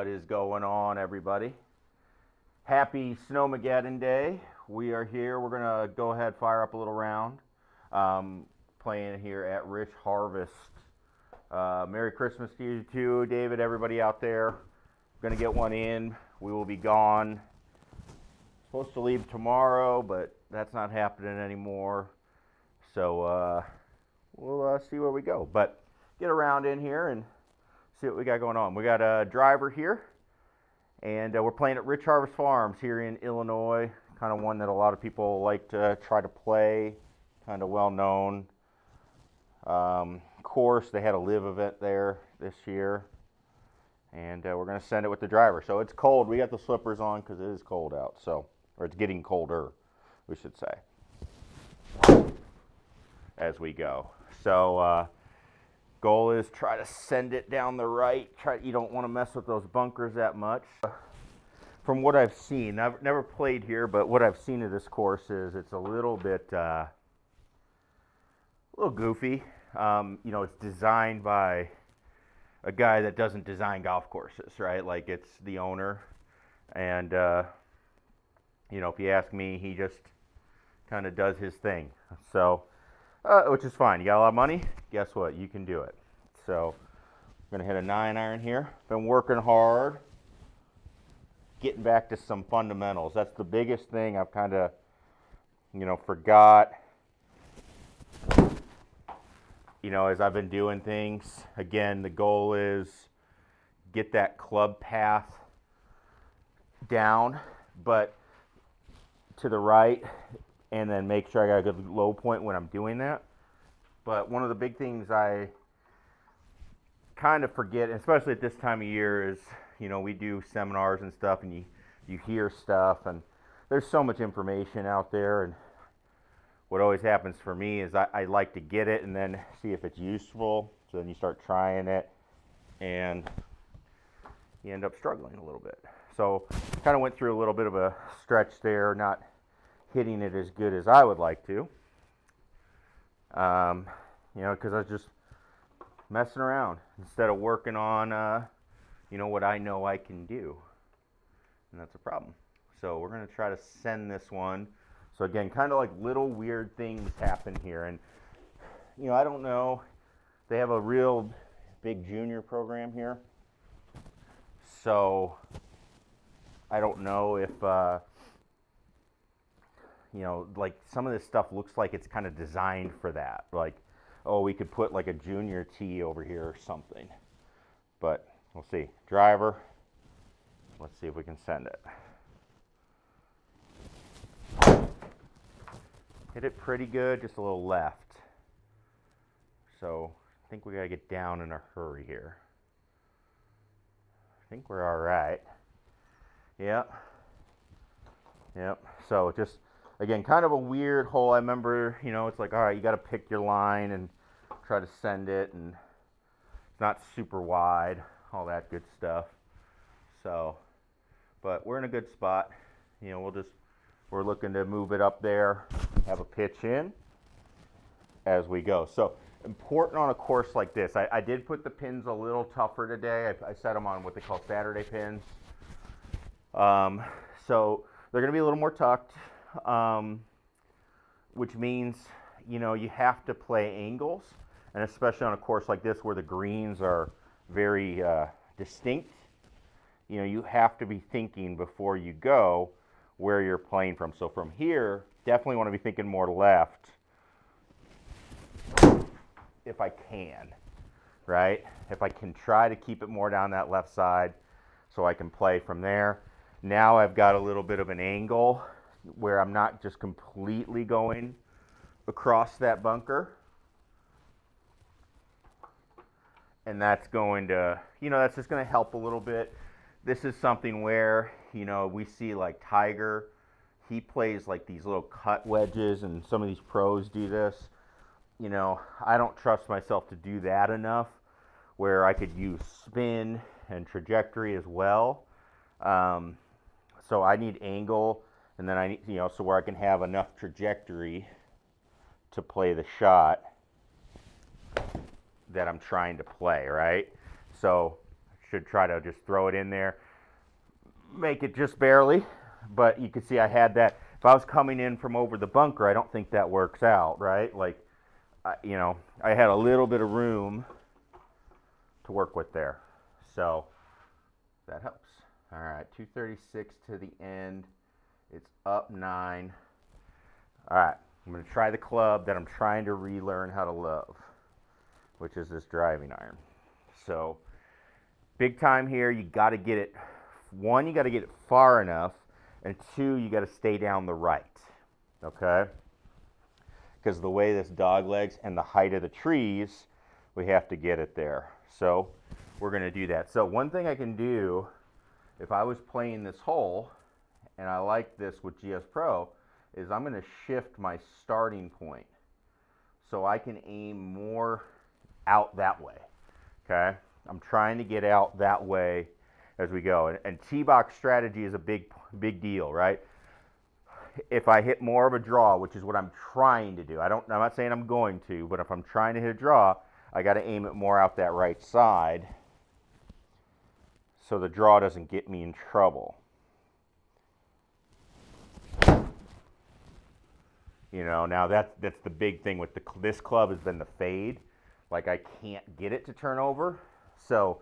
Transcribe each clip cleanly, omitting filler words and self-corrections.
What is going on, everybody? Happy Snowmageddon Day. We are here. We're going to go ahead, fire up a little round. Playing here at Rich Harvest. Merry Christmas to you too, David, everybody out there. Going to get one in. We will be gone. Supposed to leave tomorrow, but that's not happening anymore. So we'll see where we go. But get around in here and see what we got going on. We got a driver here, and we're playing at Rich Harvest Farms here in Illinois. Kind of one that a lot of people like to try to play. Kind of well known. Course, they had a live event there this year, and we're going to send it with the driver. So it's cold. We got the slippers on because it is cold out. So, or it's getting colder, we should say, as we go. So goal is try to send it down the right. You don't want to mess with those bunkers that much. From what I've seen, I've never played here, but what I've seen of this course is it's a little bit, a little goofy. You know, it's designed by a guy that doesn't design golf courses, right? Like, it's the owner, and you know, if you ask me, he just kind of does his thing. So, which is fine. You got a lot of money? Guess what? You can do it. So, I'm gonna hit a 9-iron here. Been working hard, getting back to some fundamentals. That's the biggest thing I've kind of, you know, forgot. You know, as I've been doing things, again, the goal is get that club path down, but to the right, and then make sure I got a good low point when I'm doing that. But one of the big things I kind of forget, especially at this time of year, is, you know, we do seminars and stuff, and you hear stuff, and there's so much information out there, and what always happens for me is I like to get it and then see if it's useful. So then you start trying it, and you end up struggling a little bit. So kind of went through a little bit of a stretch there, not hitting it as good as I would like to. You know, because I was just messing around instead of working on, you know, what I know I can do. And that's a problem. So we're going to try to send this one. So again, kind of like little weird things happen here. And, you know, I don't know. They have a real big junior program here. So I don't know if, you know, like some of this stuff looks like it's kind of designed for that. Like, oh, we could put like a junior tee over here or something. But we'll see. Driver. Let's see if we can send it. Hit it pretty good, just a little left. So I think we gotta get down in a hurry here. I think we're all right. Yep. Yep. So just, again, kind of a weird hole. I remember, you know, it's like, all right, you gotta pick your line and try to send it, and it's not super wide, all that good stuff. So, but we're in a good spot. You know, we're looking to move it up there, have a pitch in as we go. So important on a course like this. I did put the pins a little tougher today. I set them on what they call Saturday pins. So they're going to be a little more tucked, which means, you know, you have to play angles, and especially on a course like this where the greens are very distinct, you know, you have to be thinking before you go where you're playing from. So from here, definitely want to be thinking more left if I can, right? If I can try to keep it more down that left side so I can play from there. Now I've got a little bit of an angle where I'm not just completely going across that bunker. And that's going to, you know, that's just going to help a little bit. This is something where, you know, we see like Tiger, he plays like these little cut wedges, and some of these pros do this. You know, I don't trust myself to do that enough, where I could use spin and trajectory as well. So I need angle, and then I need, you know, so where I can have enough trajectory to play the shot that I'm trying to play, right? So should try to just throw it in there, make it just barely. But you can see I had that. If I was coming in from over the bunker, I don't think that works out, right? Like, you know, I had a little bit of room to work with there. So that helps. All right, 236 to the end. It's up 9. All right, I'm going to try the club that I'm trying to relearn how to love, which is this driving iron. So big time here, you got to get it, 1, you got to get it far enough, and 2, you got to stay down the right, okay? Because the way this dog legs and the height of the trees, we have to get it there. So we're going to do that. So one thing I can do, if I was playing this hole, and I like this with GS Pro, is I'm going to shift my starting point so I can aim more out that way, okay? I'm trying to get out that way as we go. And tee box strategy is a big deal, right? If I hit more of a draw, which is what I'm trying to do, I'm not saying I'm going to, but if I'm trying to hit a draw, I got to aim it more out that right side so the draw doesn't get me in trouble. You know, now that's the big thing with this club has been the fade. Like, I can't get it to turn over, so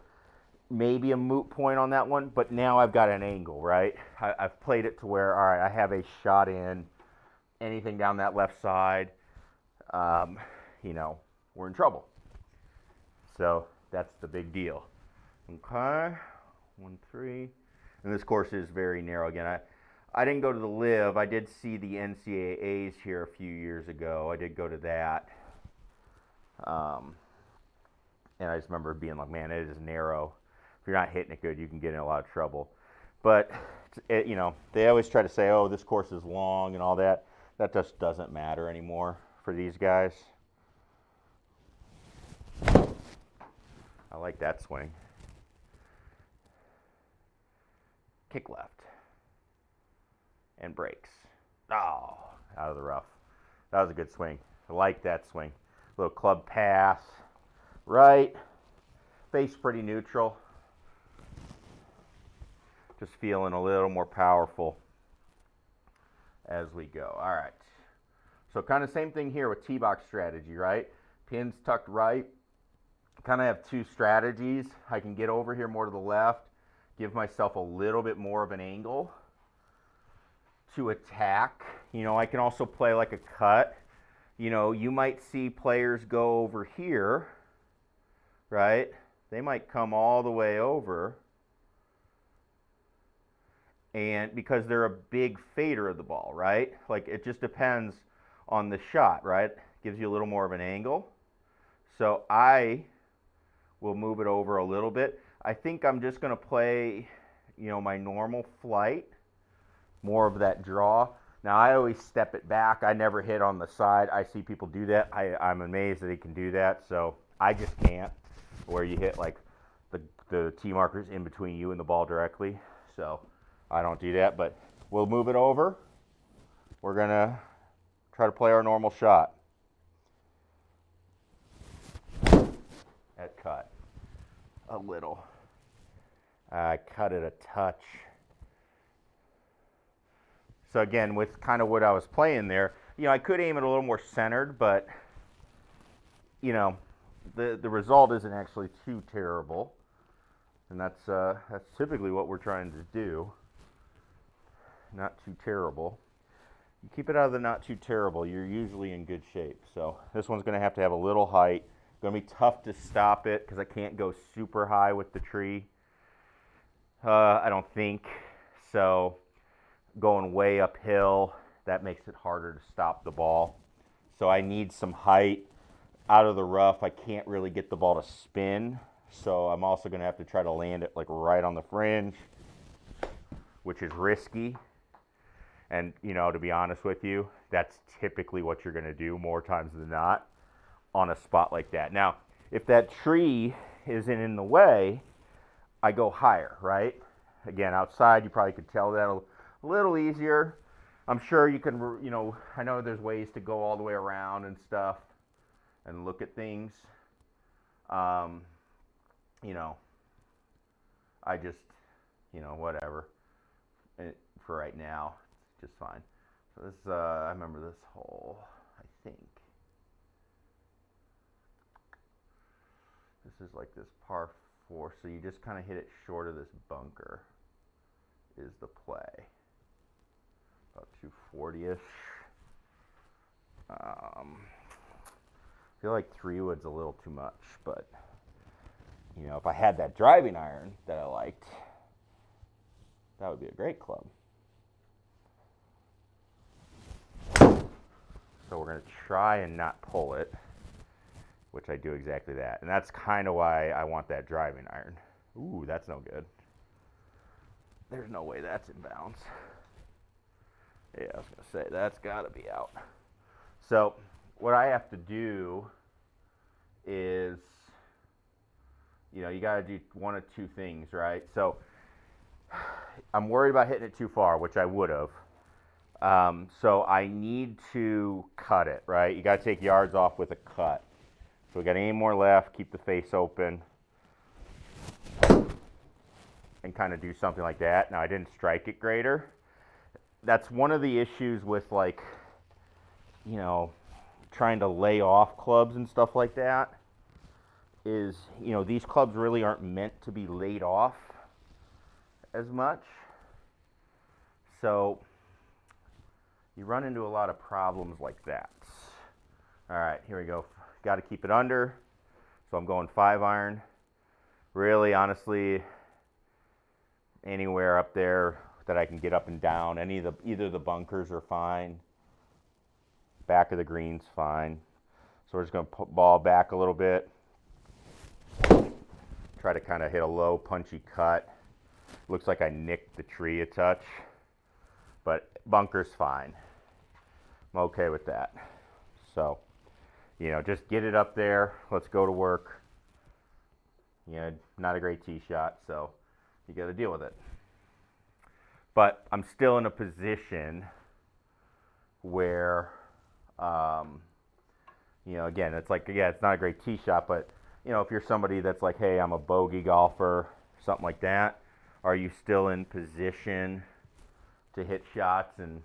maybe a moot point on that one, but now I've got an angle, right? I've played it to where, all right, I have a shot in, anything down that left side, you know, we're in trouble. So that's the big deal. Okay, 1-3, and this course is very narrow. Again, I didn't go to the Live. I did see the NCAAs here a few years ago. I did go to that. And I just remember being like, man, it is narrow. If you're not hitting it good, you can get in a lot of trouble. But, you know, they always try to say, oh, this course is long and all that. That just doesn't matter anymore for these guys. I like that swing. Kick left. And breaks. Oh, out of the rough. That was a good swing. I like that swing. Little club pass. Right. Face pretty neutral. Just feeling a little more powerful as we go. All right. So kind of same thing here with tee box strategy, right? Pins tucked right. Kind of have 2 strategies. I can get over here more to the left, give myself a little bit more of an angle to attack. You know, I can also play like a cut. You know, you might see players go over here, right? They might come all the way over, and because they're a big fader of the ball, right? Like, it just depends on the shot, right? Gives you a little more of an angle. So I will move it over a little bit. I think I'm just going to play, you know, my normal flight, more of that draw. Now, I always step it back. I never hit on the side. I see people do that. I'm amazed that they can do that. So I just can't, where you hit like the tee markers in between you and the ball directly. So I don't do that, but we'll move it over. We're going to try to play our normal shot. At cut. A little. I cut it a touch. So again, with kind of what I was playing there, you know, I could aim it a little more centered, but, you know, the result isn't actually too terrible. And that's typically what we're trying to do. Not too terrible. You keep it out of the not too terrible, you're usually in good shape. So this one's going to have a little height. Going to be tough to stop it because I can't go super high with the tree. I don't think. So going way uphill, that makes it harder to stop the ball. So I need some height out of the rough. I can't really get the ball to spin. So I'm also going to have to try to land it like right on the fringe, which is risky. And, you know, to be honest with you, that's typically what you're going to do more times than not on a spot like that. Now, if that tree isn't in the way, I go higher, right? Again, outside, you probably could tell that a little easier. I'm sure you can, you know, I know there's ways to go all the way around and stuff and look at things. You know, I just, whatever. For right now, it's just fine. So this, I remember this hole, I think. This is like this par 4, so you just kind of hit it short of this bunker is the play. About 240-ish. I feel like 3-wood's a little too much, but, if I had that driving iron that I liked, that would be a great club. So we're going to try and not pull it, which I do exactly that. And that's kind of why I want that driving iron. Ooh, that's no good. There's no way that's in bounds. Yeah, I was going to say, that's got to be out. So what I have to do is, you got to do one of two things, right? So I'm worried about hitting it too far, which I would have. So I need to cut it, right? You got to take yards off with a cut. So we got to aim more left, keep the face open, and kind of do something like that. Now I didn't strike it greater. That's one of the issues with trying to lay off clubs and stuff like that is, these clubs really aren't meant to be laid off as much. So you run into a lot of problems like that. All right, here we go. Got to keep it under. So I'm going 5-iron. Really, honestly, anywhere up there that I can get up and down. Either the bunkers are fine. Back of the green's fine. So we're just going to put ball back a little bit. Try to kind of hit a low, punchy cut. Looks like I nicked the tree a touch. But bunker's fine. I'm okay with that. So, just get it up there. Let's go to work. Not a great tee shot, so you got to deal with it. But I'm still in a position where, again, it's like, yeah, it's not a great tee shot, but, if you're somebody that's like, hey, I'm a bogey golfer, something like that, are you still in position to hit shots and,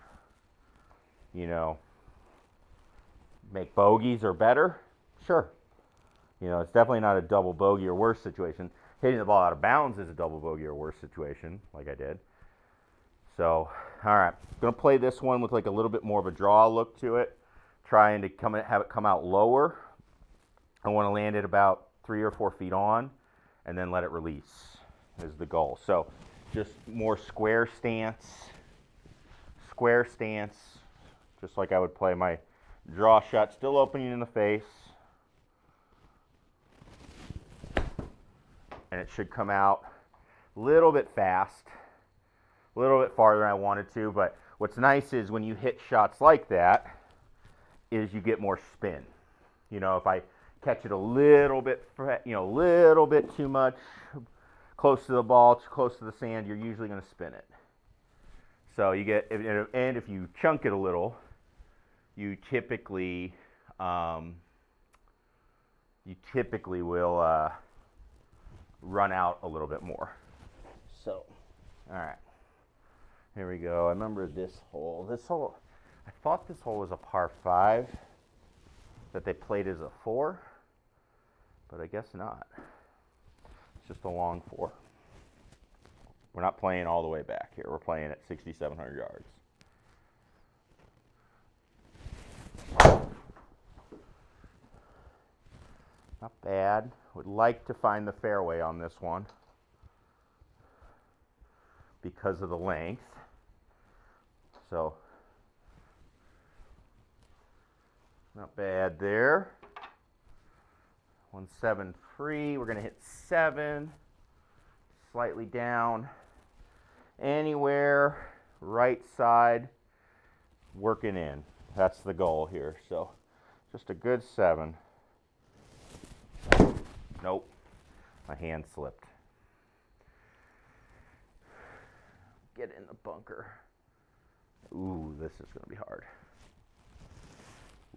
make bogeys or better? Sure. It's definitely not a double bogey or worse situation. Hitting the ball out of bounds is a double bogey or worse situation, like I did. So, all right, I'm going to play this one with like a little bit more of a draw look to it, trying to have it come out lower. I want to land it about 3 or 4 feet on, and then let it release is the goal. So, just more square stance, just like I would play my draw shot, still opening in the face. And it should come out a little bit fast, a little bit farther than I wanted to. But what's nice is when you hit shots like that, is you get more spin. If I catch it a little bit, little bit too much, close to the ball, too close to the sand, you're usually going to spin it. So you get, and if you chunk it a little, you typically will run out a little bit more. So, all right, here we go. I remember this hole. I thought this hole was a par 5 that they played as a 4, but I guess not. It's just a long 4. We're not playing all the way back here. We're playing at 6,700 yards. Not bad. Would like to find the fairway on this one because of the length. So, not bad there. 173. We're going to hit 7. Slightly down. Anywhere, right side, working in. That's the goal here. So, just a good 7. Nope, my hand slipped. Get in the bunker. Ooh, this is going to be hard.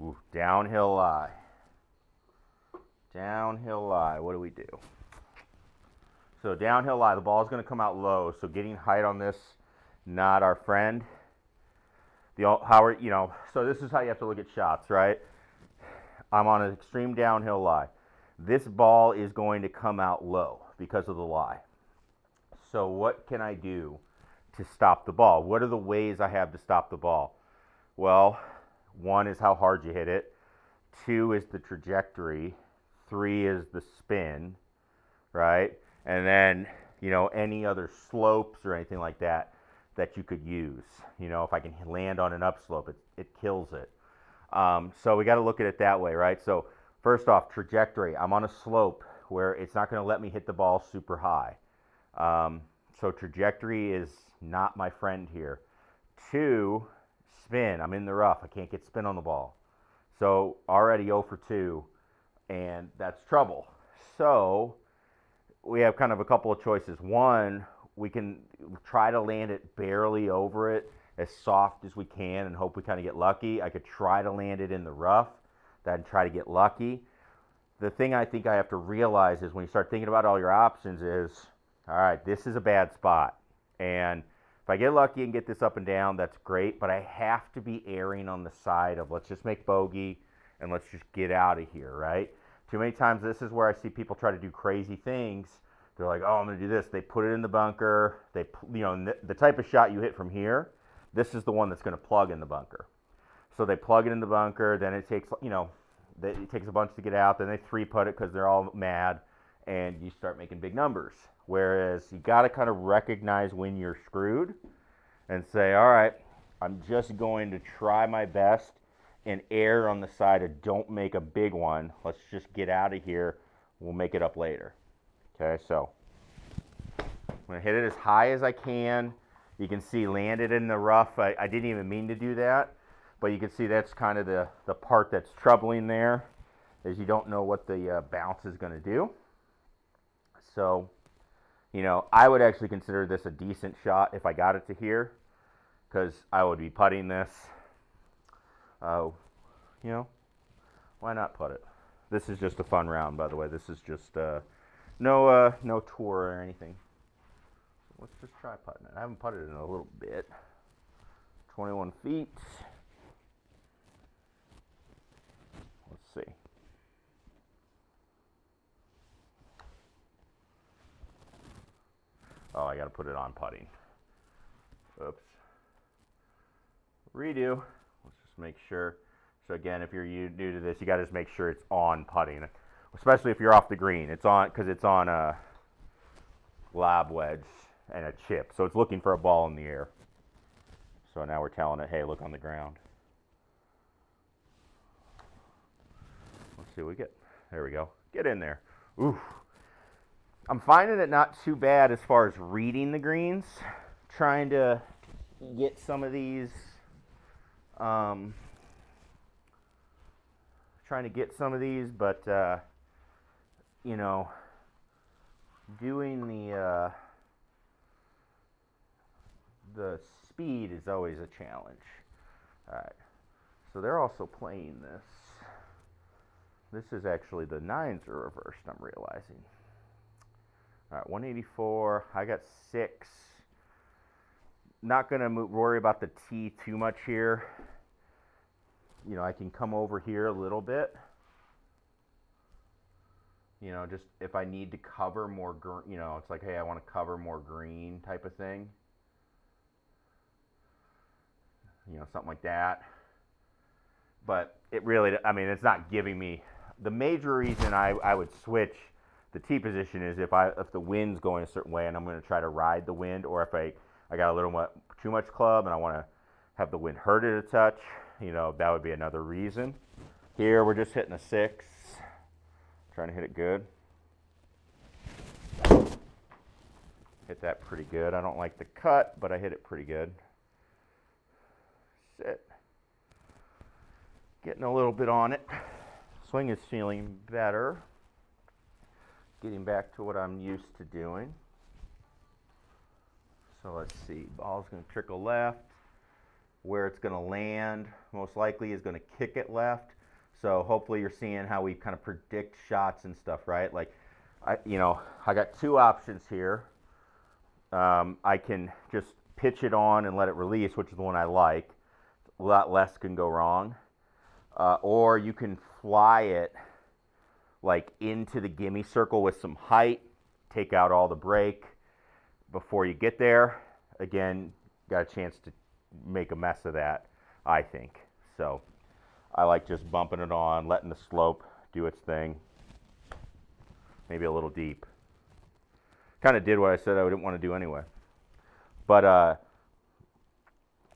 Ooh, downhill lie. Downhill lie. What do we do? So downhill lie, the ball is going to come out low. So getting height on this, not our friend. So this is how you have to look at shots, right? I'm on an extreme downhill lie. This ball is going to come out low because of the lie. So what can I do to stop the ball? What are the ways I have to stop the ball? Well, one is how hard you hit it. 2 is the trajectory. 3 is the spin, right? And then, any other slopes or anything like that you could use. If I can land on an upslope, it kills it. So we got to look at it that way, right? So first off, trajectory. I'm on a slope where it's not going to let me hit the ball super high. So trajectory is not my friend here. 2, spin. I'm in the rough. I can't get spin on the ball. So already 0 for 2, and that's trouble. So we have kind of a couple of choices. One, we can try to land it barely over it, as soft as we can, and hope we kind of get lucky. I could try to land it in the rough, then try to get lucky. The thing I think I have to realize is when you start thinking about all your options is, all right, this is a bad spot. And if I get lucky and get this up and down, that's great, but I have to be erring on the side of let's just make bogey and let's just get out of here, right? Too many times this is where I see people try to do crazy things. They're like, oh, I'm going to do this. They put it in the bunker. The type of shot you hit from here, this is the one that's going to plug in the bunker. So they plug it in the bunker, then it takes, it takes a bunch to get out, then they 3-putt it because they're all mad, and you start making big numbers. Whereas you got to kind of recognize when you're screwed and say, all right, I'm just going to try my best and err on the side of don't make a big one. Let's just get out of here. We'll make it up later. Okay, so I'm going to hit it as high as I can. You can see landed in the rough. I didn't even mean to do that, but you can see that's kind of the part that's troubling there, is you don't know what the bounce is going to do. So, I would actually consider this a decent shot if I got it to here, because I would be putting this. Why not putt it? This is just a fun round, by the way. This is just no tour or anything. Let's just try putting it. I haven't putted it in a little bit. 21 feet. Let's see. Oh, I got to put it on putting. Oops. Redo. Let's just make sure. So again, if you're new to this, you got to just make sure it's on putting, especially if you're off the green. It's on because it's on a lob wedge and a chip, so it's looking for a ball in the air. So now we're telling it, hey, look on the ground. Let's see what we get. There we go. Get in there. Oof. I'm finding it not too bad as far as reading the greens. Trying to get some of these, but doing the speed is always a challenge. All right, so they're also playing this. This is actually the 9s are reversed, I'm realizing. All right, 184. I got 6. Not going to worry about the tee too much here. I can come over here a little bit. Just if I need to cover more, it's like, hey, I want to cover more green type of thing. Something like that. But it really, it's not giving me. The major reason I would switch the tee position is if the wind's going a certain way and I'm going to try to ride the wind, or if I got a little too much club and I want to have the wind hurt it a touch, that would be another reason. Here we're just hitting a 6, trying to hit it good. Hit that pretty good. I don't like the cut, but I hit it pretty good. Sit. Getting a little bit on it. Swing is feeling better. Getting back to what I'm used to doing. So let's see. Ball's going to trickle left. Where it's going to land, most likely, is going to kick it left. So hopefully you're seeing how we kind of predict shots and stuff, right? Like I got two options here. I can just pitch it on and let it release, which is the one I like. A lot less can go wrong. Or you can fly it like into the gimme circle with some height, take out all the brake before you get there. Again, got a chance to make a mess of that, I think. So I like just bumping it on, letting the slope do its thing. Maybe a little deep. Kind of did what I said I didn't want to do anyway. But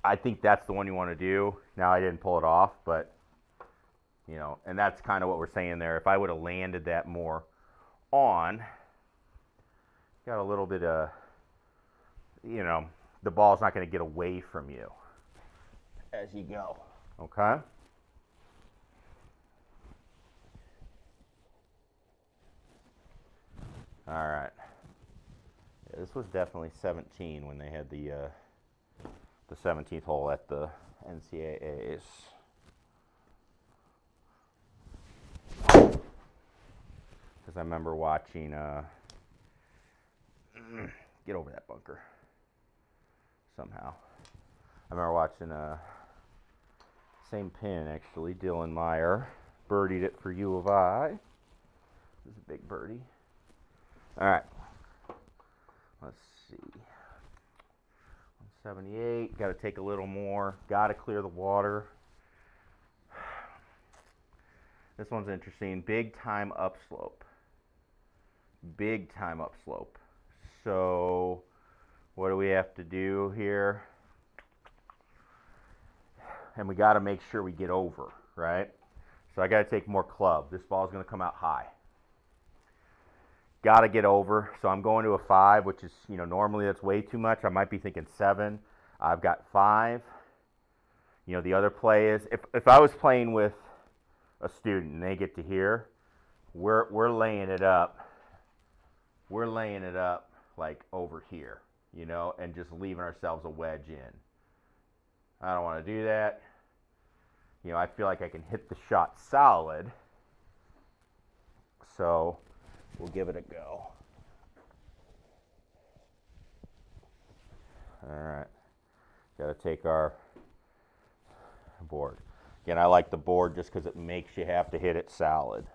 I think that's the one you want to do. Now I didn't pull it off, but and that's kind of what we're saying there. If I would have landed that more on, got a little bit of, the ball's not going to get away from you as you go. Okay? All right. Yeah, this was definitely 17 when they had the 17th hole at the NCAAs. Because I remember watching, get over that bunker somehow. I remember watching same pin actually, Dylan Meyer birdied it for U of I. This is a big birdie. All right, let's see. 178, got to take a little more, got to clear the water. This one's interesting. Big time upslope. Big time upslope. So what do we have to do here? And we got to make sure we get over, right? So I got to take more club. This ball's going to come out high. Got to get over. So I'm going to a 5, which is, normally that's way too much. I might be thinking 7. I've got 5. The other play is, if I was playing with a student and they get to here, we're laying it up. We're laying it up like over here, and just leaving ourselves a wedge in. I don't want to do that. I feel like I can hit the shot solid. So we'll give it a go. All right. Got to take our board. Again, I like the board just because it makes you have to hit it solid.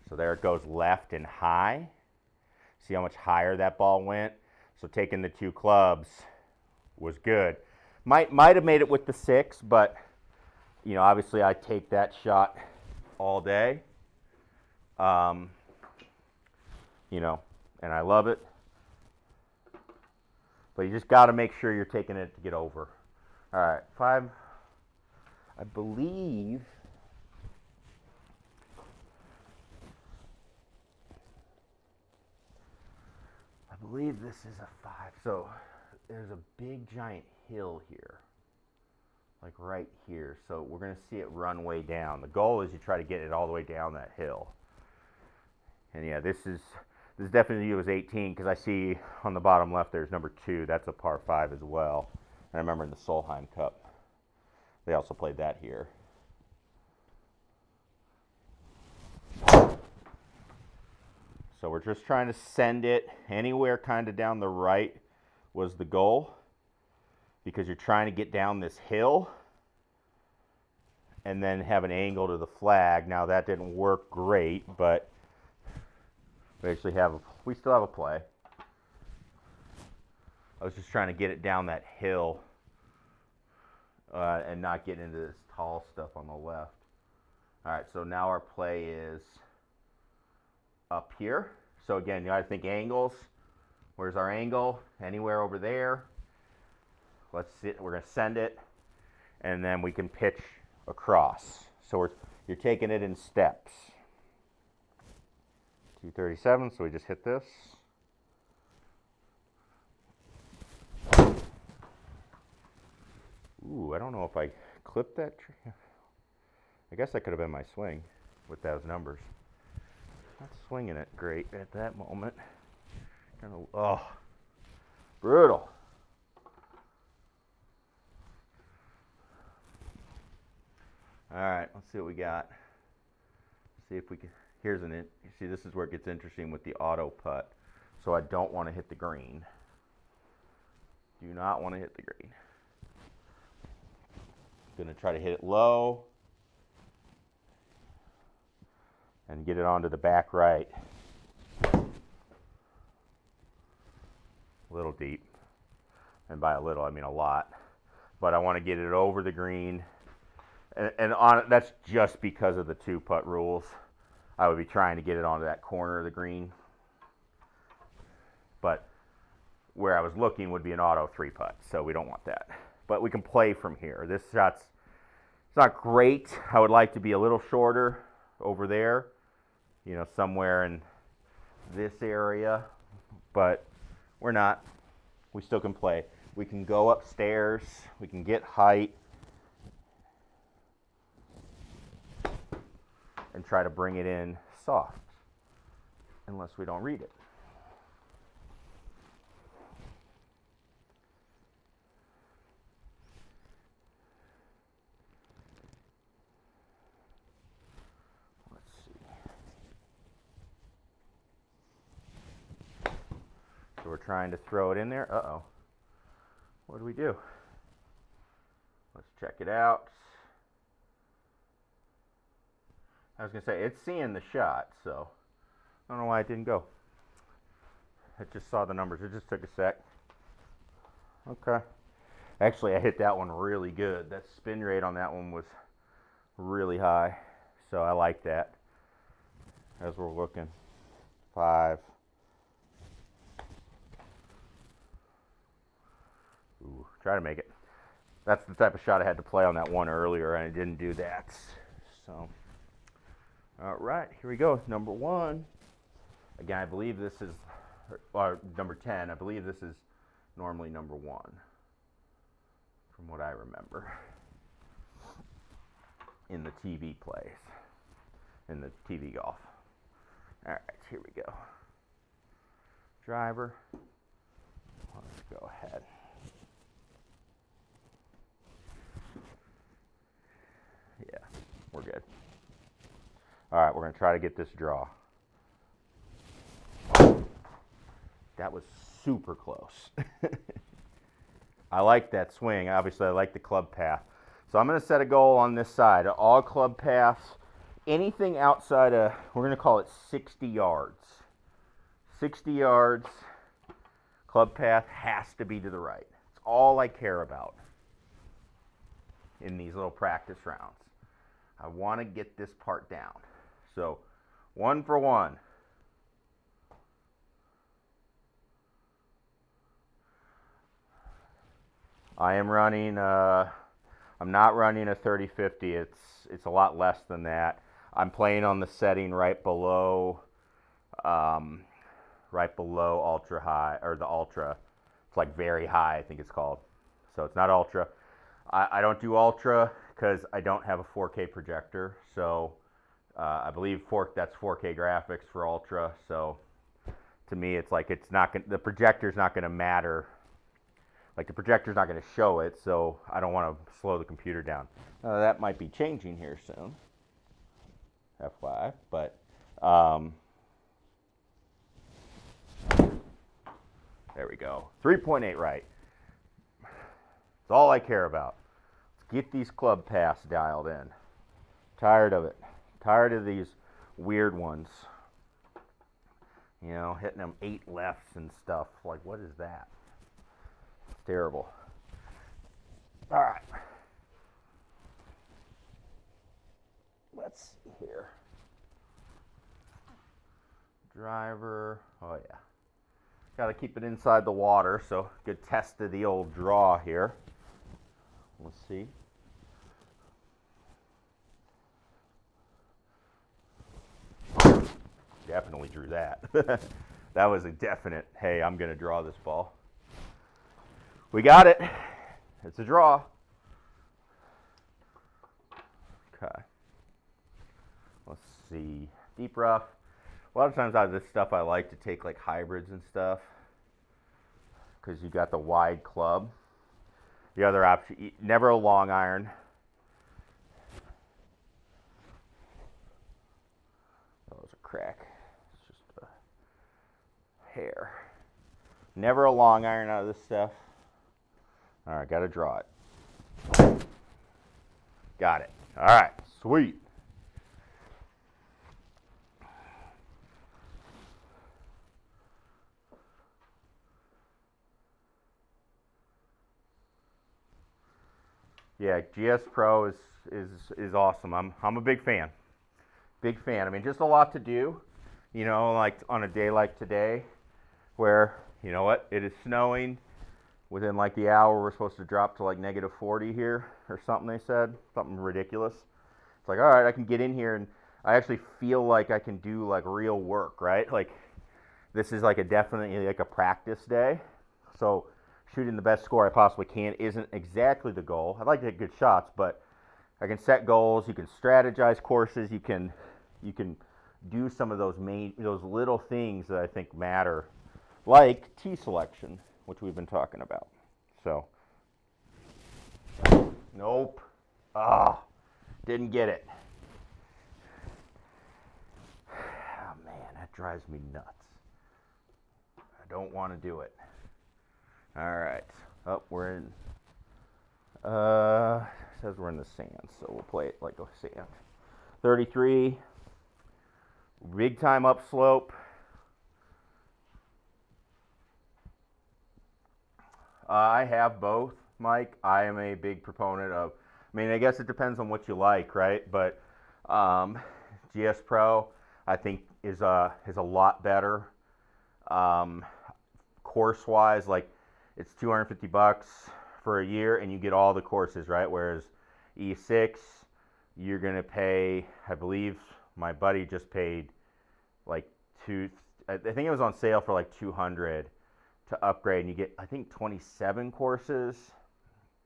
So there it goes left and high. See how much higher that ball went? So taking the 2 clubs was good. Might have made it with the 6, but obviously I take that shot all day. And I love it. But you just got to make sure you're taking it to get over. All right, 5. I believe this is a 5. So there's a big giant hill here, like right here. So we're going to see it run way down. The goal is you try to get it all the way down that hill. And yeah, this definitely was 18 because I see on the bottom left there's number 2. That's a par 5 as well. And I remember in the Solheim Cup, they also played that here. So we're just trying to send it anywhere kind of down the right was the goal, because you're trying to get down this hill and then have an angle to the flag. Now that didn't work great, but we still have a play. I was just trying to get it down that hill and not get into this tall stuff on the left. All right, so now our play is up here. So again, you got to think angles. Where's our angle? Anywhere over there. Let's see. We're going to send it, and then we can pitch across. So you're taking it in steps. 237, so we just hit this. Ooh, I don't know if I clipped that tree. I guess that could have been my swing with those numbers. Not swinging it great at that moment. Oh, brutal. All right, let's see what we got. See if we can. Here's an. You see, this is where it gets interesting with the auto putt. So I don't want to hit the green. Do not want to hit the green. Gonna try to hit it low and get it onto the back right. A little deep, and by a little I mean a lot. But I want to get it over the green, and on that's just because of the 2-putt rules. I would be trying to get it onto that corner of the green, but where I was looking would be an auto 3-putt, so we don't want that. But we can play from here. This shot's it's not great. I would like to be a little shorter over there, you know, somewhere in this area, but we're not. We still can play. We can go upstairs. We can get height and try to bring it in soft, unless we don't read it. So we're trying to throw it in there. Uh-oh. What do we do? Let's check it out. I was going to say, it's seeing the shot, so I don't know why it didn't go. It just saw the numbers. It just took a sec. Okay. Actually, I hit that one really good. That spin rate on that one was really high, so I like that. As we're looking. 5. Ooh, try to make it. That's the type of shot I had to play on that one earlier, and I didn't do that. So, all right, here we go. Number 1. Again, I believe this is, or number 10. I believe this is normally number 1, from what I remember in the TV plays, in the TV golf. All right, here we go. Driver. Let's go ahead. Yeah, we're good. All right, we're going to try to get this draw. That was super close. I like that swing. Obviously, I like the club path. So I'm going to set a goal on this side. All club paths, anything outside of, we're going to call it 60 yards. 60 yards, club path has to be to the right. It's all I care about in these little practice rounds. I want to get this part down. So 1 for 1. I am running, I'm not running a 30-50. It's a lot less than that. I'm playing on the setting right below ultra high, or the ultra. It's like very high, I think it's called. So it's not ultra. I don't do ultra because I don't have a 4K projector. So I believe that's 4K graphics for ultra. So to me, it's like the projector's not going to matter. Like the projector's not going to show it, so I don't want to slow the computer down. That might be changing here soon, FYI. But there we go. 3.8 right. That's all I care about. Let's get these club paths dialed in. Tired of it. Tired of these weird ones. You know, hitting them 8 lefts and stuff. Like, what is that? It's terrible. All right. Let's see here. Driver. Oh, yeah. Got to keep it inside the water, so good test of the old draw here. Let's see. Definitely drew that. That was a definite, hey, I'm going to draw this ball. We got it. It's a draw. Okay. Let's see. Deep rough. A lot of times out of this stuff, I like to take like hybrids and stuff because you got the wide club. The other option, never a long iron. crack. It's just a hair. Never a long iron out of this stuff. All right, got to draw it. Got it. All right, sweet. Yeah, GS Pro is awesome. I'm a big fan. Big fan. I mean, just a lot to do. You know, like on a day like today, where you know what, it is snowing. Within like the hour, we're supposed to drop to like -40 here or something. They said something ridiculous. It's like, all right, I can get in here and I actually feel like I can do like real work, right? Like this is like a definitely like a practice day. So shooting the best score I possibly can isn't exactly the goal. I'd like to get good shots, but I can set goals. You can strategize courses. You can do some of those little things that I think matter, like tee selection, which we've been talking about. So, nope. Didn't get it. Oh man, that drives me nuts. I don't want to do it. All right. Oh, we're in. It says we're in the sand, so we'll play it like a sand. 33. Big time upslope. I have both, Mike. I am a big proponent of, I mean, I guess it depends on what you like, right? But GS Pro, I think, is a lot better. Course-wise, like, it's $250 for a year, and you get all the courses, right? Whereas E6, you're going to pay, I believe my buddy just paid like I think it was on sale for like $200 to upgrade, and you get, I think, 27 courses,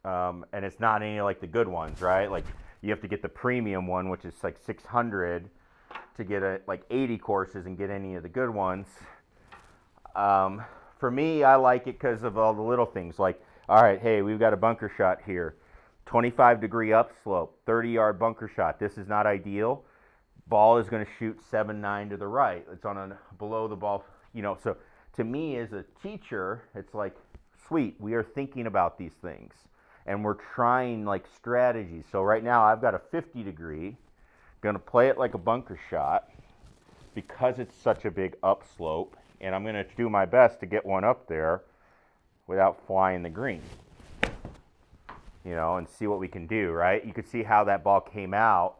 and it's not any like the good ones, right? Like you have to get the premium one, which is like $600 to get like 80 courses and get any of the good ones. For me, I like it because of all the little things, like, all right, hey, we've got a bunker shot here, 25-degree upslope, 30-yard bunker shot. This is not ideal. Ball is going to shoot 7-9 to the right. It's on a below the ball, you know. So to me as a teacher, it's like, sweet, we are thinking about these things and we're trying like strategies. So right now I've got a 50-degree, going to play it like a bunker shot because it's such a big upslope, and I'm going to do my best to get one up there without flying the green, you know, and see what we can do, right? You could see how that ball came out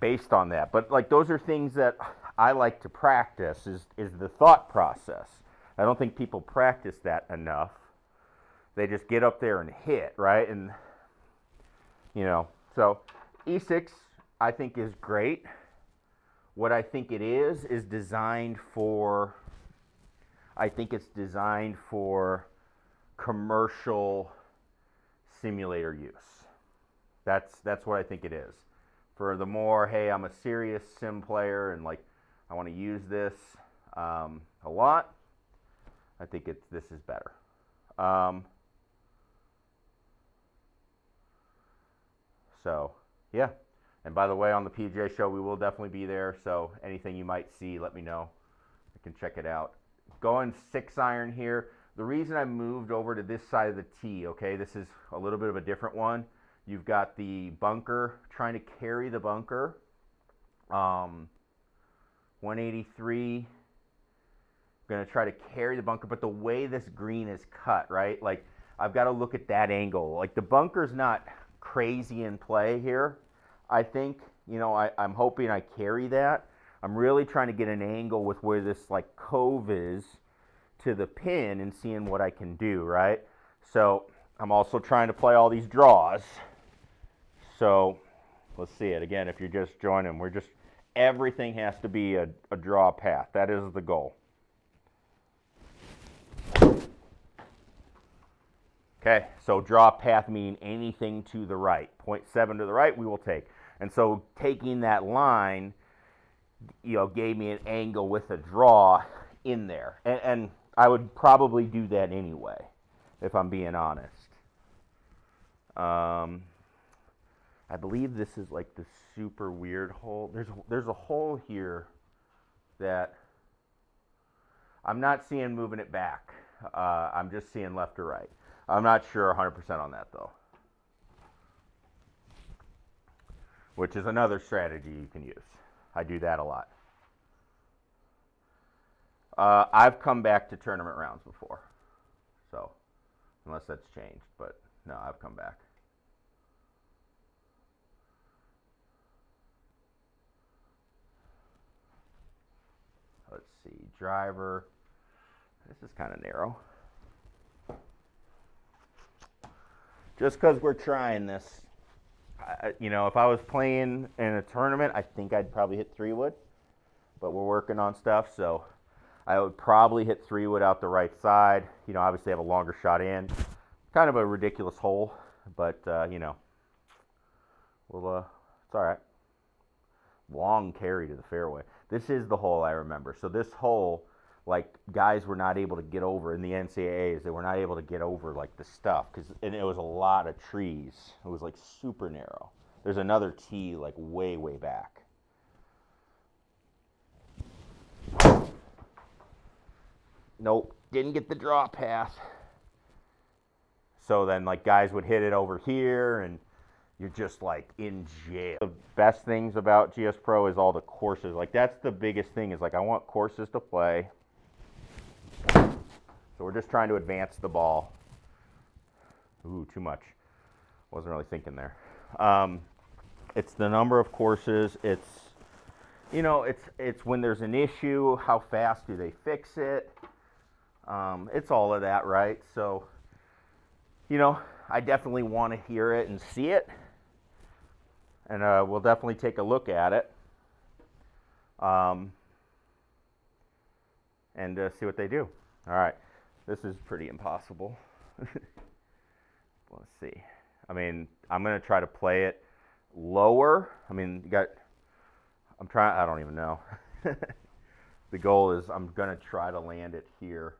based on that. But like those are things that I like to practice, is the thought process. I don't think people practice that enough. They just get up there and hit, right? And you know, so E6 I think is great. What I think it is designed for, I think it's designed for commercial simulator use. That's what I think it is. For the more, hey, I'm a serious sim player and like I want to use this a lot, I think this is better. So yeah, and by the way, on the PGA show we will definitely be there, so anything you might see, let me know. I can check it out. Going 6-iron here. The reason I moved over to this side of the tee, okay, this is a little bit of a different one. You've got the bunker, trying to carry the bunker. 183, going to try to carry the bunker, but the way this green is cut, right? Like, I've got to look at that angle. Like, the bunker's not crazy in play here, I think. You know, I'm hoping I carry that. I'm really trying to get an angle with where this, like, cove is to the pin and seeing what I can do, right? So I'm also trying to play all these draws. So let's see it again. If you're just joining, everything has to be a draw path. That is the goal. Okay, so draw path meaning anything to the right. 0.7 to the right, we will take. And so taking that line, you know, gave me an angle with a draw in there. And I would probably do that anyway, if I'm being honest. I believe this is like the super weird hole. There's a hole here that I'm not seeing moving it back. I'm just seeing left or right. I'm not sure 100% on that though, which is another strategy you can use. I do that a lot. I've come back to tournament rounds before, so unless that's changed, but no, I've come back. Let's see, driver. This is kind of narrow. Just because we're trying this, you know, if I was playing in a tournament, I think I'd probably hit 3-wood, but we're working on stuff, so I would probably hit 3-wood out the right side. You know, obviously have a longer shot in. Kind of a ridiculous hole, but, you know, well, it's all right. Long carry to the fairway. This is the hole I remember. So this hole, like, guys were not able to get over in the NCAAs. They were not able to get over, like, the stuff, and it was a lot of trees. It was, like, super narrow. There's another tee, like, way, way back. Nope, didn't get the draw path. So then, like, guys would hit it over here, and you're just, like, in jail. The best things about GS Pro is all the courses. Like, that's the biggest thing is, like, I want courses to play. So we're just trying to advance the ball. Ooh, too much. Wasn't really thinking there. It's the number of courses. It's, you know, it's when there's an issue, how fast do they fix it? It's all of that, right? So, you know, I definitely want to hear it and see it. And we'll definitely take a look at it. And see what they do. All right. This is pretty impossible. Let's see. I mean, I'm going to try to play it lower. I mean, I don't even know. The goal is I'm going to try to land it here,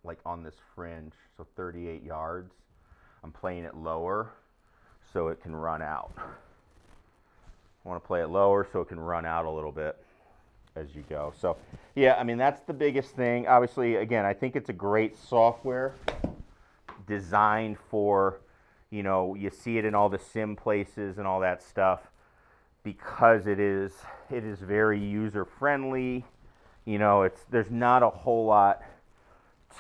like on this fringe, so 38 yards. I'm playing it lower so it can run out. I want to play it lower so it can run out a little bit as you go. So, yeah, I mean, that's the biggest thing. Obviously, again, I think it's a great software designed for, you know, you see it in all the sim places and all that stuff because it is very user friendly. You know, there's not a whole lot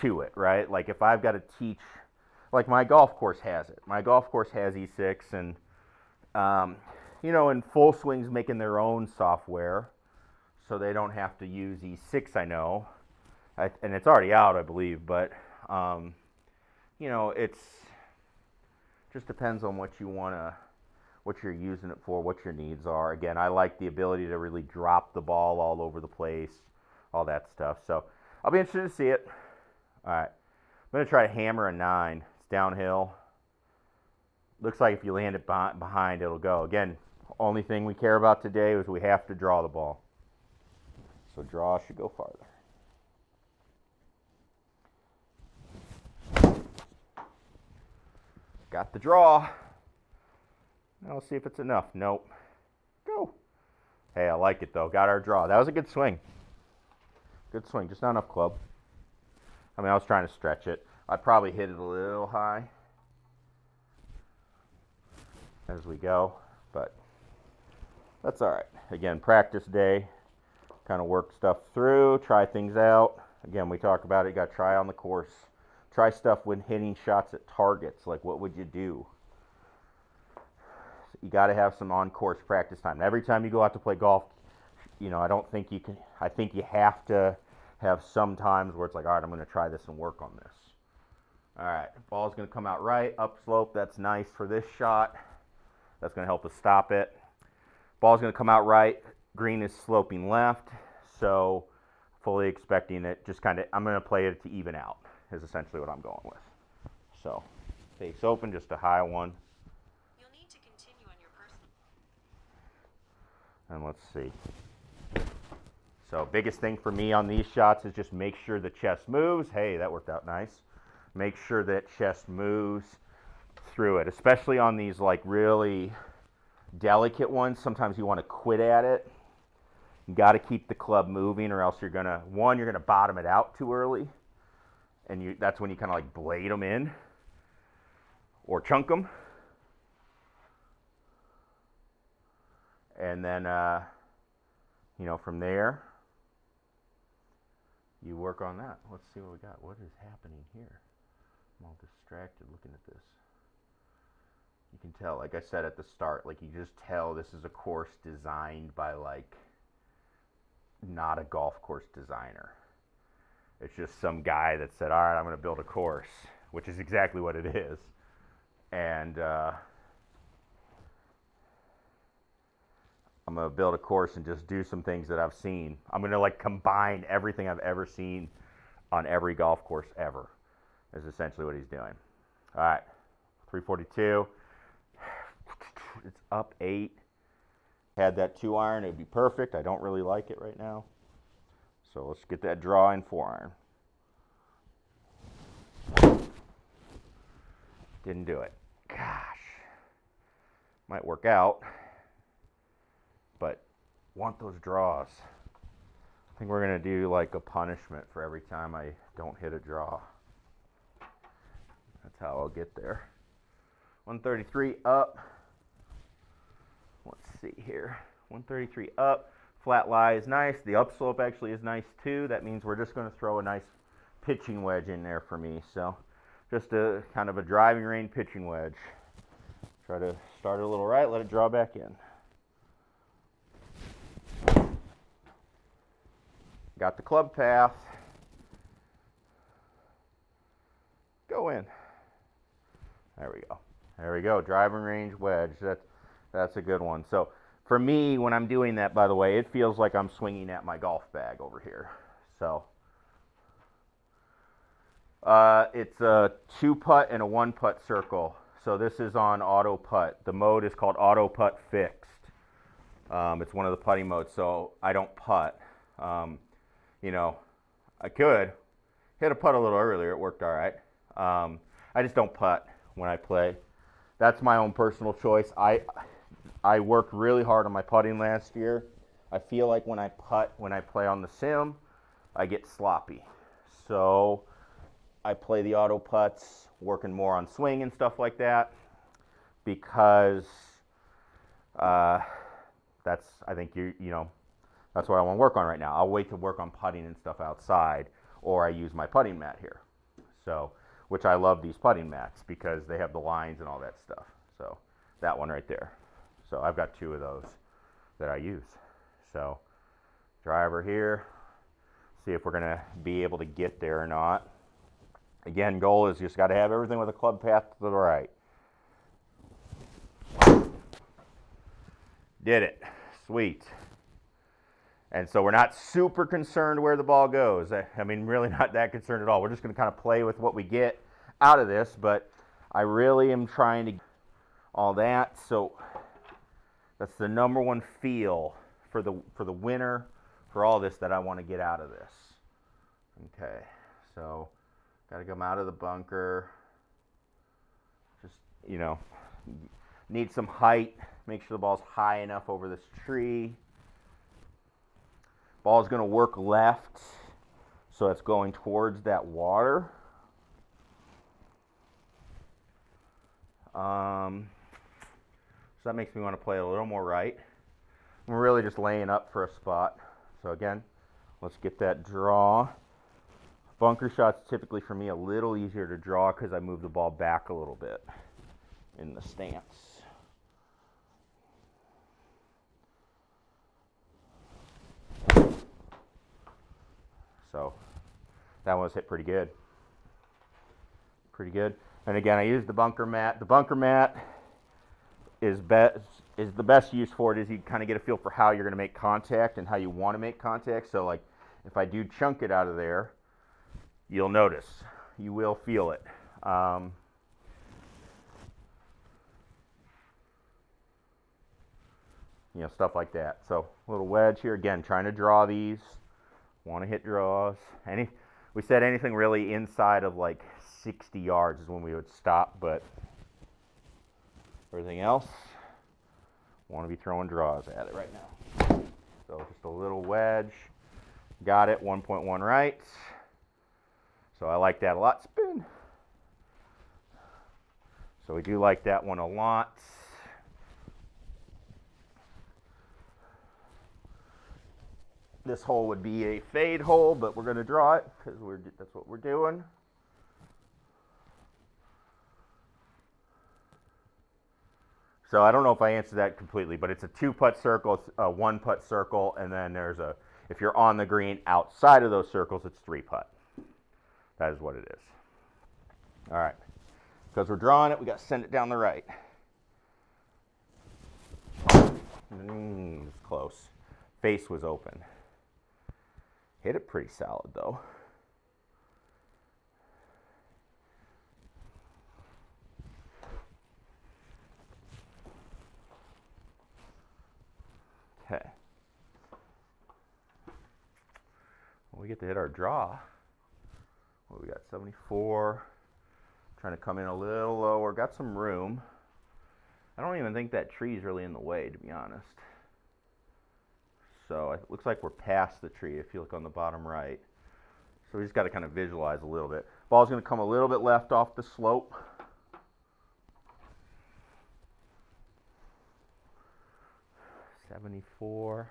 to it, right? Like if I've got to teach, like my golf course has it. My golf course has E6 and, you know, and Full Swing's making their own software so they don't have to use E6, I know. And it's already out, I believe, but, you know, it's just depends on what you want to, what you're using it for, what your needs are. Again, I like the ability to really drop the ball all over the place, all that stuff. So I'll be interested to see it. All right, I'm going to try to hammer a 9. It's downhill. Looks like if you land it behind, it'll go. Again, only thing we care about today is we have to draw the ball. So draw should go farther. Got the draw. Now let's see if it's enough. Nope. Go. Hey, I like it though. Got our draw. That was a good swing. Good swing. Just not enough club. I mean, I was trying to stretch it. I probably hit it a little high as we go, but that's all right. Again, practice day. Kind of work stuff through, try things out. Again, we talk about it. You got to try on the course. Try stuff when hitting shots at targets. Like, what would you do? You got to have some on-course practice time. Every time you go out to play golf, you know, I don't think you can. I think you have to have some times where it's like, all right, I'm going to try this and work on this. All right, ball's going to come out right, upslope. That's nice for this shot. That's going to help us stop it. Ball's going to come out right. Green is sloping left, so fully expecting it. Just kind of, I'm going to play it to even out is essentially what I'm going with. So, face open, just a high one. You'll need to continue on your personal. And let's see. So, biggest thing for me on these shots is just make sure the chest moves. Hey, that worked out nice. Make sure that chest moves through it, especially on these like really delicate ones. Sometimes you want to quit at it. You got to keep the club moving, or else you're gonna bottom it out too early, and that's when you kind of like blade them in or chunk them, and then from there you work on that. Let's see what we got. What is happening here? I'm all distracted looking at this. You can tell, like I said at the start, like you just tell this is a course designed by like not a golf course designer. It's just some guy that said, all right, I'm going to build a course, which is exactly what it is. And I'm going to build a course and just do some things that I've seen. I'm going to like combine everything I've ever seen on every golf course ever, is essentially what he's doing. All right, 342. It's up 8. Had that 2-iron, it would be perfect. I don't really like it right now. So let's get that draw in 4-iron. Didn't do it. Gosh. Might work out. But want those draws. I think we're going to do like a punishment for every time I don't hit a draw. That's how I'll get there. 133 up. Let's see here. 133 up. Flat lie is nice. The upslope actually is nice too. That means we're just going to throw a nice pitching wedge in there for me. So just a kind of a driving range pitching wedge. Try to start it a little right, let it draw back in. Got the club path. Go in. There we go. There we go. Driving range wedge. That's a good one. So for me, when I'm doing that, by the way, it feels like I'm swinging at my golf bag over here. So it's a 2-putt and a 1-putt circle. So this is on auto putt. The mode is called auto putt fixed. It's one of the putting modes. So I don't putt. I could hit a putt a little earlier. It worked all right. I just don't putt when I play. That's my own personal choice. I worked really hard on my putting last year. I feel like when I play on the sim, I get sloppy. So I play the auto putts, working more on swing and stuff like that, because that's, I think that's what I want to work on right now. I'll wait to work on putting and stuff outside, or I use my putting mat here. So, which I love these putting mats because they have the lines and all that stuff. So that one right there. So I've got 2 of those that I use. So driver here. See if we're going to be able to get there or not. Again, goal is just got to have everything with a club path to the right. Did it. Sweet. And so we're not super concerned where the ball goes. I mean, really not that concerned at all. We're just going to kind of play with what we get out of this, but I really am trying to get all that. So that's the number one feel for the winner, for all this that I want to get out of this. Okay, so got to come out of the bunker. Just, need some height. Make sure the ball's high enough over this tree. Ball's going to work left, so it's going towards that water. So that makes me want to play a little more right. We're really just laying up for a spot. So again, let's get that draw. Bunker shots typically for me a little easier to draw because I move the ball back a little bit in the stance. So that one was hit pretty good. Pretty good. And again, I used the bunker mat. The bunker mat is the best use for it is you kind of get a feel for how you're going to make contact and how you want to make contact. So like if I do chunk it out of there, you'll notice. You will feel it. Stuff like that. So a little wedge here. Again, trying to draw these. Want to hit draws. We said anything really inside of like 60 yards is when we would stop, but everything else, want to be throwing draws at it right now. So just a little wedge. Got it, 1.1 right. So I like that a lot. Spin. So we do like that one a lot. This hole would be a fade hole, but we're going to draw it because that's what we're doing. So I don't know if I answered that completely, but it's a 2-putt circle, a 1-putt circle, and then there's a, if you're on the green outside of those circles, it's 3-putt. That is what it is. All right. Because we're drawing it, we got to send it down the right. It's close. Face was open. Hit it pretty solid though. Okay. Well, we get to hit our draw. What we got, 74. Trying to come in a little lower. Got some room. I don't even think that tree is really in the way, to be honest. So it looks like we're past the tree if you look on the bottom right. So we just got to kind of visualize a little bit. Ball's going to come a little bit left off the slope. $74.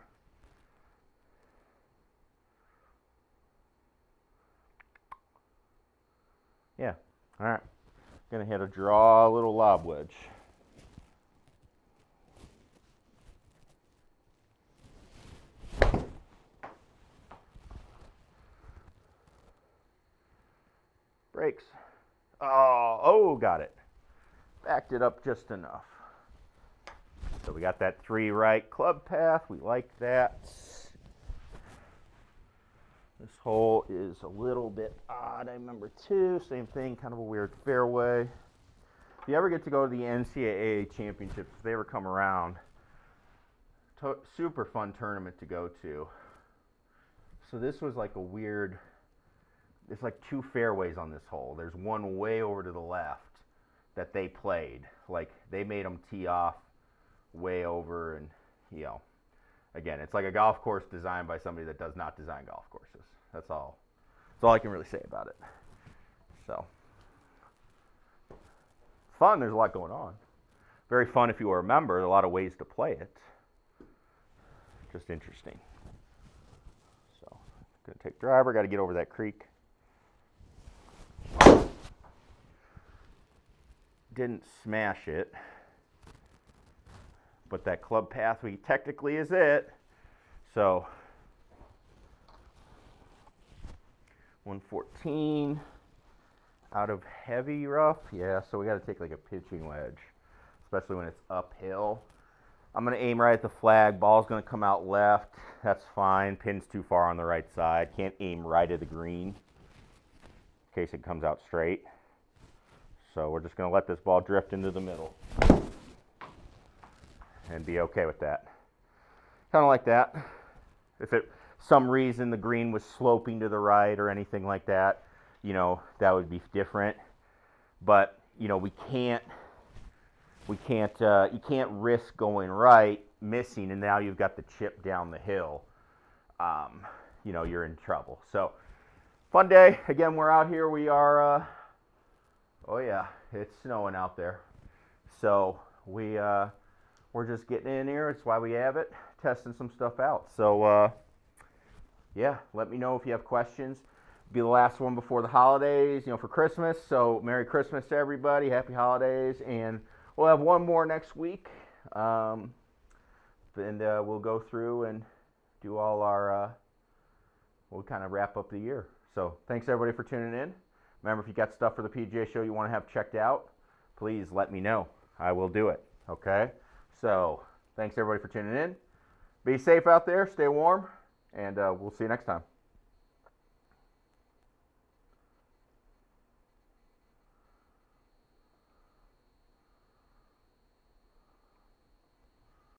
Yeah. All right. Going to hit a draw, a little lob wedge. Breaks. Oh, got it. Backed it up just enough. So we got that 3 right club path. We like that. This hole is a little bit odd. I remember 2, same thing, kind of a weird fairway. If you ever get to go to the NCAA championships, if they ever come around, super fun tournament to go to. So this was like a weird, it's like 2 fairways on this hole. There's one way over to the left that they played. Like they made them tee off way over, and you know, again, it's like a golf course designed by somebody that does not design golf courses. That's all I can really say about it. So fun. There's a lot going on. Very fun if you were a member. A lot of ways to play it. Just interesting. So gonna take driver. Got to get over that creek. Didn't smash it, but that club path technically is it. So 114 out of heavy rough. Yeah, so we got to take like a pitching wedge, especially when it's uphill. I'm going to aim right at the flag. Ball's going to come out left. That's fine. Pin's too far on the right side. Can't aim right at the green in case it comes out straight. So we're just going to let this ball drift into the middle and be okay with that. Kind of like that. If it some reason the green was sloping to the right or anything like that, you know, that would be different. But, you know, you can't risk going right, missing, and now you've got the chip down the hill. You know, you're in trouble. So, fun day. Again, we're out here. We are, oh yeah, it's snowing out there. So, we're just getting in here. It's why we have it, testing some stuff out. So, yeah, let me know if you have questions. Be the last one before the holidays, you know, for Christmas. So, Merry Christmas to everybody. Happy holidays. And we'll have one more next week. And we'll go through and do all our, we'll kind of wrap up the year. So, thanks everybody for tuning in. Remember, if you got stuff for the PGA show you want to have checked out, please let me know. I will do it. Okay? So, thanks everybody for tuning in. Be safe out there. Stay warm. And we'll see you next time.